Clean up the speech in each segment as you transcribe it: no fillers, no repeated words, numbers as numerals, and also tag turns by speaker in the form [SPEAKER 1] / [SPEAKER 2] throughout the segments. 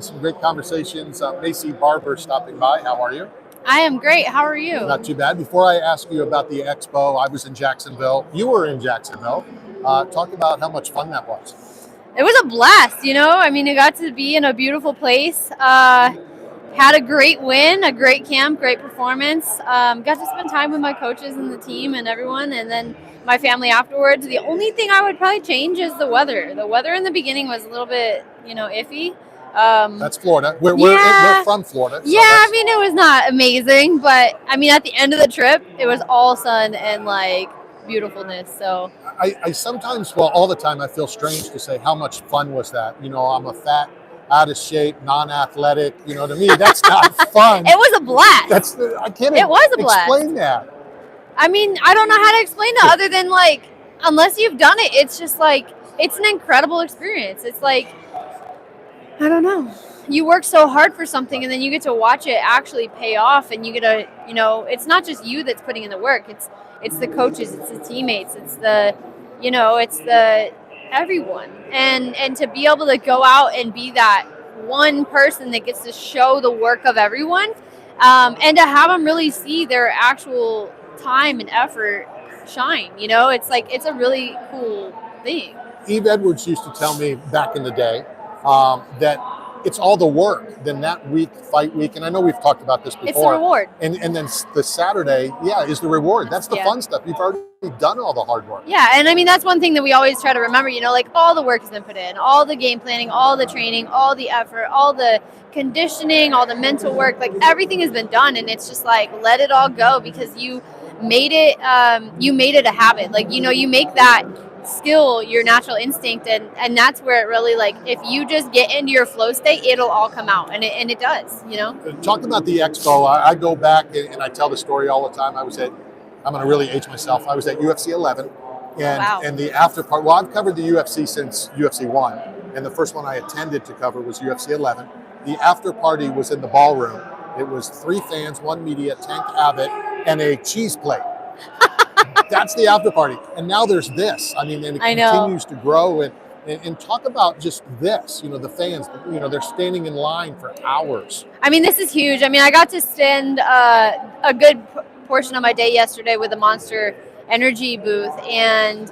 [SPEAKER 1] Some great conversations. Maycee Barber stopping by. How are you?
[SPEAKER 2] I am great. How are you?
[SPEAKER 1] Not too bad. Before I ask you about the expo, I was in Jacksonville. You were in Jacksonville. Talk about how much fun that was.
[SPEAKER 2] It was a blast, I mean, I got to be in a beautiful place. Had a great win, a great camp, great performance. Got to spend time with my coaches and the team and everyone, and then my family afterwards. The only thing I would probably change is the weather. The weather in the beginning was a little bit, iffy.
[SPEAKER 1] That's Florida. We're from Florida.
[SPEAKER 2] So I mean, it was not amazing, but I mean, at the end of the trip, it was all sun and beautifulness. So
[SPEAKER 1] I sometimes, well, all the time, I feel strange to say how much fun was that. I'm a fat, out of shape, non-athletic. To me, that's not fun.
[SPEAKER 2] It was a blast.
[SPEAKER 1] I can't.
[SPEAKER 2] It was a blast.
[SPEAKER 1] Explain that.
[SPEAKER 2] I mean, I don't know how to explain it other than unless you've done it, it's just it's an incredible experience. It's I don't know. You work so hard for something and then you get to watch it actually pay off, and you get to, it's not just you that's putting in the work. It's the coaches, it's the teammates, it's the, it's the everyone. And to be able to go out and be that one person that gets to show the work of everyone, and to have them really see their actual time and effort shine, it's a really cool thing.
[SPEAKER 1] Eve Edwards used to tell me back in the day that it's all the work. Then that week, fight week, and I know we've talked about this before.
[SPEAKER 2] It's the reward.
[SPEAKER 1] And then the Saturday, is the reward. That's the fun stuff. You've already done all the hard work.
[SPEAKER 2] Yeah, and I mean, that's one thing that we always try to remember, all the work has been put in, all the game planning, all the training, all the effort, all the conditioning, all the mental work, everything has been done, and it's just let it all go because you made it a habit. You make that skill your natural instinct, and that's where it really if you just get into your flow state, it'll all come out, and it does.
[SPEAKER 1] Talking about the expo, I go back and I tell the story all the time. I'm going to really age myself. I was at UFC 11, and the after part. Well, I've covered the UFC since UFC 1, and the first one I attended to cover was UFC 11. The after party was in the ballroom. It was 3 fans, 1 media, Tank Abbott, and a cheese plate. That's the after party. And now there's this. I mean, and it continues to grow. And talk about just this, the fans, they're standing in line for hours.
[SPEAKER 2] I mean, this is huge. I mean, I got to spend a good portion of my day yesterday with the Monster Energy booth. And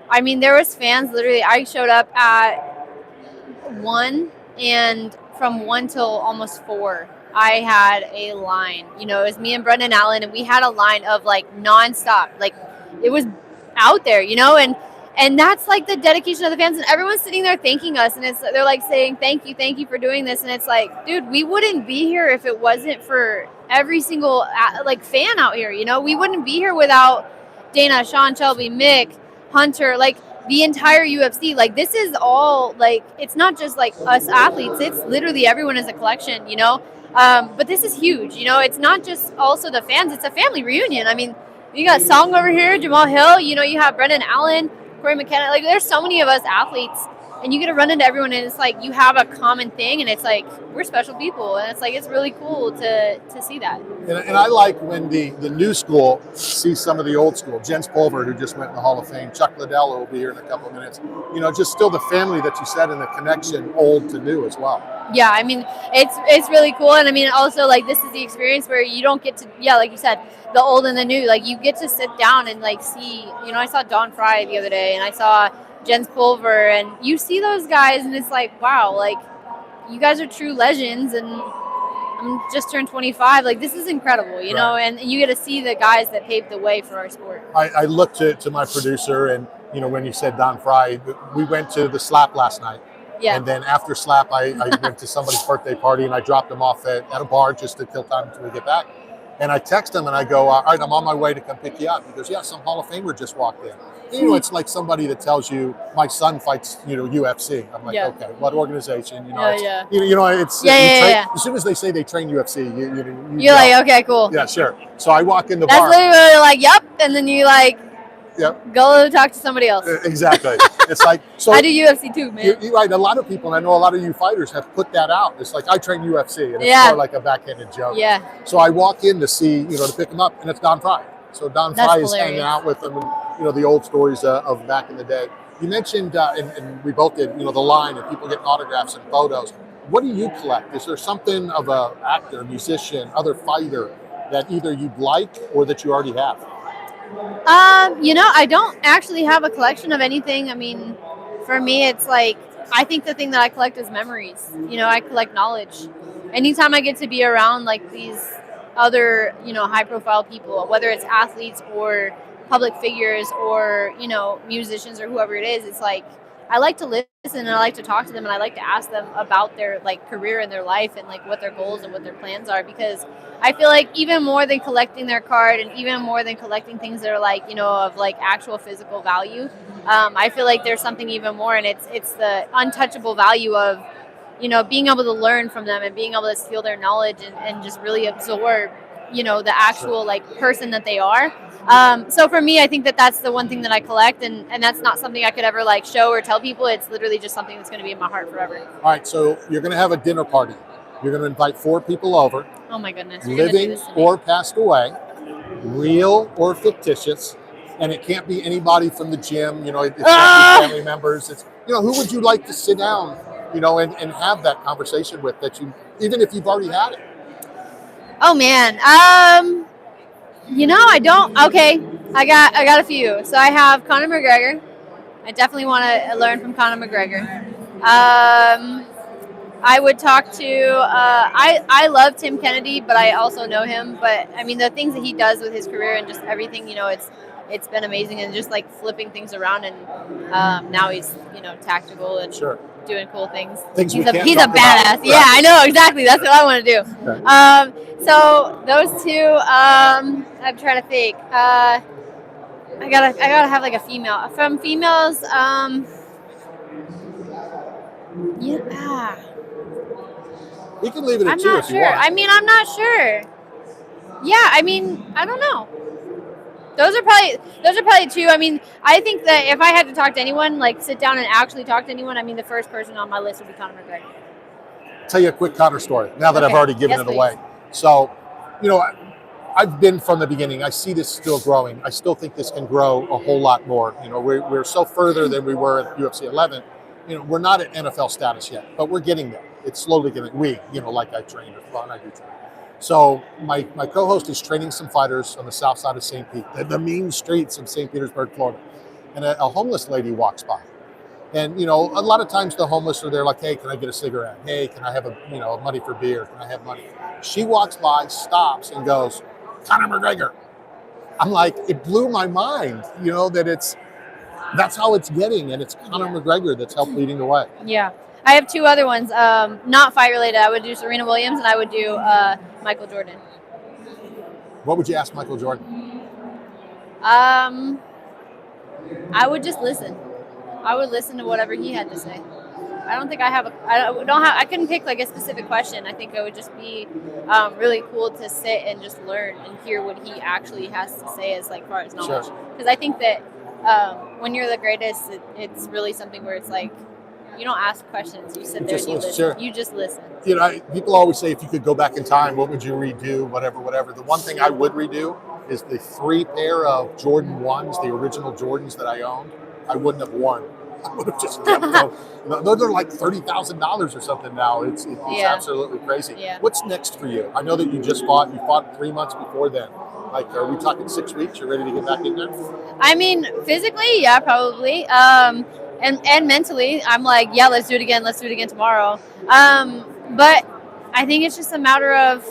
[SPEAKER 2] I mean, there was fans literally, I showed up at 1, and from 1 till almost 4. I had a line, it was me and Brendan Allen, and we had a line of nonstop, it was out there, and that's the dedication of the fans, and everyone's sitting there thanking us, and they're saying thank you for doing this, and it's dude, we wouldn't be here if it wasn't for every single fan out here, we wouldn't be here without Dana, Sean, Shelby, Mick, Hunter, the entire UFC. This is all it's not just us athletes, it's literally everyone as a collection, but this is huge, it's not just also the fans, it's a family reunion. I mean, you got Song over here, Jamal Hill, you have Brendan Allen, Corey McKenna, there's so many of us athletes, and you get to run into everyone, and it's you have a common thing, and it's we're special people, and it's it's really cool to see that.
[SPEAKER 1] And I like when the new school sees some of the old school. Jens Pulver, who just went in the Hall of Fame, Chuck Liddell, who will be here in a couple of minutes. Just still the family that you said, and the connection, old to new as well.
[SPEAKER 2] Yeah, I mean, it's really cool, and I mean, also this is the experience where you don't get to, like you said, the old and the new. You get to sit down and see. I saw Don Fry the other day, and I saw Jens Pulver, and you see those guys, and it's wow, you guys are true legends, and I'm just turned 25. This is incredible, you know, and you get to see the guys that paved the way for our sport.
[SPEAKER 1] I looked to my producer, and when you said Don Fry, we went to the Slap last night.
[SPEAKER 2] Yeah.
[SPEAKER 1] And then after Slap, I went to somebody's birthday party, and I dropped him off at a bar just to kill time until we get back. And I text him and I go, all right, I'm on my way to come pick you up. He goes, yeah, some Hall of Famer just walked in. It's like somebody that tells you, my son fights, UFC. I'm like, okay, what organization? As soon as they say they train UFC,
[SPEAKER 2] you're okay, cool.
[SPEAKER 1] Yeah, sure. So I walk in the
[SPEAKER 2] bar.
[SPEAKER 1] That's
[SPEAKER 2] literally yep. And then you
[SPEAKER 1] Yep.
[SPEAKER 2] Go talk to somebody else.
[SPEAKER 1] Exactly. It's so.
[SPEAKER 2] I do UFC too, man.
[SPEAKER 1] You're right. A lot of people, and I know a lot of you fighters have put that out. It's I train UFC, and it's more like a backhanded joke.
[SPEAKER 2] Yeah.
[SPEAKER 1] So I walk in to see, to pick him up, and it's Don Fry. So Don Fry is hanging out with him, and the old stories of back in the day. You mentioned, and we both did, the line and people getting autographs and photos. What do you collect? Is there something of a actor, musician, other fighter that either you'd like or that you already have?
[SPEAKER 2] I don't actually have a collection of anything. I mean, for me, it's like I think the thing that I collect is memories. I collect knowledge. Anytime I get to be around like these other, high profile people, whether it's athletes or public figures or, musicians or whoever it is, it's like I like to listen and I like to talk to them and I like to ask them about their like career and their life and like what their goals and what their plans are, because I feel like even more than collecting their card and even more than collecting things that are like, of like actual physical value, I feel like there's something even more, and it's the untouchable value of, being able to learn from them and being able to steal their knowledge and just really absorb, the actual like person that they are. So for me, I think that that's the one thing that I collect, and that's not something I could ever like show or tell people. It's literally just something that's going to be in my heart forever.
[SPEAKER 1] All right, so you're going to have a dinner party. You're going to invite 4 people over.
[SPEAKER 2] Oh my goodness.
[SPEAKER 1] Living or passed away, real or fictitious, and it can't be anybody from the gym. It can't be family members. It's who would you like to sit down, and have that conversation with, that you, even if you've already had it?
[SPEAKER 2] Oh man. I don't. Okay, I got a few. So I have Conor McGregor. I definitely want to learn from Conor McGregor. I would talk to. I love Tim Kennedy, but I also know him. But I mean, the things that he does with his career and just everything, it's been amazing, and just like flipping things around, and now he's tactical and doing cool things. He's a badass. About. Yeah, I know exactly. That's what I want to do. Okay. So those two. I'm trying to think. I gotta have like a female. From females, yeah.
[SPEAKER 1] We can leave it at 2 if
[SPEAKER 2] you want. I mean, I'm not sure. Yeah, I mean, I don't know. Those are probably 2. I mean, I think that if I had to talk to anyone, like sit down and actually talk to anyone, I mean, the first person on my list would be Conor McGregor.
[SPEAKER 1] Tell you a quick Conor story now that I've already given it away. So, I've been from the beginning. I see this still growing. I still think this can grow a whole lot more. We're so further than we were at UFC 11. We're not at NFL status yet, but we're getting there. It's slowly getting. Like I trained, and I do train. So my co-host is training some fighters on the south side of St. Pete, the mean streets of St. Petersburg, Florida. And a homeless lady walks by. And, a lot of times the homeless are there like, hey, can I get a cigarette? Hey, can I have money for beer? Can I have money? She walks by, stops, and goes, Conor McGregor. I'm like, it blew my mind, that's how it's getting. And it's Conor McGregor that's helped leading the way.
[SPEAKER 2] Yeah. I have 2 other ones, not fight related. I would do Serena Williams, and I would do Michael Jordan.
[SPEAKER 1] What would you ask Michael Jordan?
[SPEAKER 2] I would just listen. I would listen to whatever he had to say. I don't think I couldn't pick like a specific question. I think it would just be really cool to sit and just learn and hear what he actually has to say as like far as knowledge. Because I think that when you're the greatest, it's really something where it's like, you don't ask questions. You sit there and you listen. Sure. You just listen.
[SPEAKER 1] People always say, if you could go back in time, what would you redo? Whatever. The one thing I would redo is the 3 pair of Jordan 1s, the original Jordans that I owned. I wouldn't have worn. I would have just kept them. Those are like $30,000 or something now. It's absolutely crazy. Yeah. What's next for you? I know that you fought 3 months before then. Like, are we talking 6 weeks? You're ready to get back in there?
[SPEAKER 2] I mean, physically, yeah, probably. And mentally, I'm like, yeah, let's do it again. Let's do it again tomorrow. But I think it's just a matter of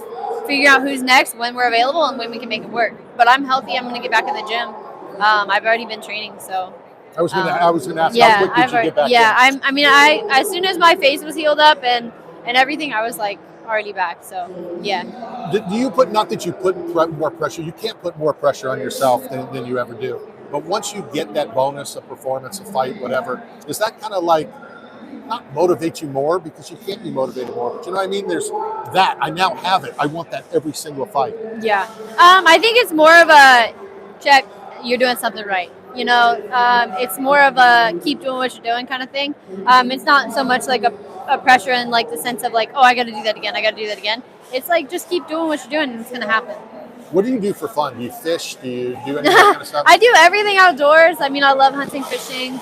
[SPEAKER 2] figuring out who's next, when we're available, and when we can make it work. But I'm healthy. I'm going to get back in the gym. I've already been training, so.
[SPEAKER 1] I was going to ask, how quick did you get back in?
[SPEAKER 2] Yeah, as soon as my face was healed up and everything, I was like already back. So, yeah.
[SPEAKER 1] Do you put, not that you put more pressure, you can't put more pressure on yourself than you ever do. But once you get that bonus, a performance, a fight, whatever, does that kind of like not motivate you more, because you can't be motivated more? But you know what I mean? There's that. I now have it. I want that every single fight.
[SPEAKER 2] Yeah. I think it's more of a check, you're doing something right. It's more of a keep doing what you're doing kind of thing. It's not so much like a pressure in like the sense of like, oh, I got to do that again. It's like, just keep doing what you're doing and it's going to happen.
[SPEAKER 1] What do you do for fun? Do you fish? Do you do any of that kind of stuff?
[SPEAKER 2] I do everything outdoors. I mean, I love hunting, fishing.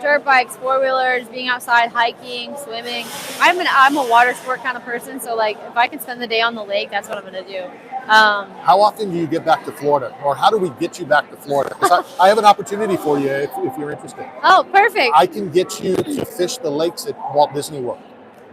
[SPEAKER 2] dirt bikes, four-wheelers, being outside, hiking, swimming. I'm a water sport kind of person, so like if I can spend the day on the lake, that's what I'm gonna do.
[SPEAKER 1] How often do you get back to Florida, or how do we get you back to Florida? Because I have an opportunity for you if you're interested.
[SPEAKER 2] Oh, perfect.
[SPEAKER 1] I can get you to fish the lakes at Walt Disney World.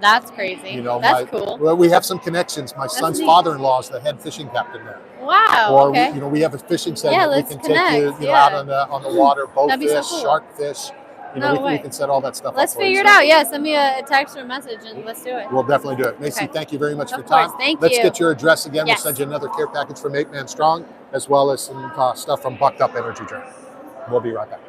[SPEAKER 2] That's crazy.
[SPEAKER 1] You know,
[SPEAKER 2] that's cool.
[SPEAKER 1] Well, we have some connections. My son's
[SPEAKER 2] neat.
[SPEAKER 1] father-in-law is the head fishing captain there.
[SPEAKER 2] Wow.
[SPEAKER 1] Or
[SPEAKER 2] okay.
[SPEAKER 1] we have a fishing segment.
[SPEAKER 2] let's
[SPEAKER 1] we can
[SPEAKER 2] connect.
[SPEAKER 1] take you, out on the water, boat
[SPEAKER 2] That'd be
[SPEAKER 1] fish,
[SPEAKER 2] so cool.
[SPEAKER 1] shark fish. We can set all that stuff
[SPEAKER 2] Let's
[SPEAKER 1] up for you.
[SPEAKER 2] figure it out. Yeah, send me a text or a message and let's do it.
[SPEAKER 1] We'll definitely do it. Maycee, thank you very much for your time.
[SPEAKER 2] Thank
[SPEAKER 1] Let's
[SPEAKER 2] you.
[SPEAKER 1] get your address again.
[SPEAKER 2] Yes.
[SPEAKER 1] We'll send you another care package from 8 Man Strong, as well as some stuff from Bucked Up Energy Drink. We'll be right back.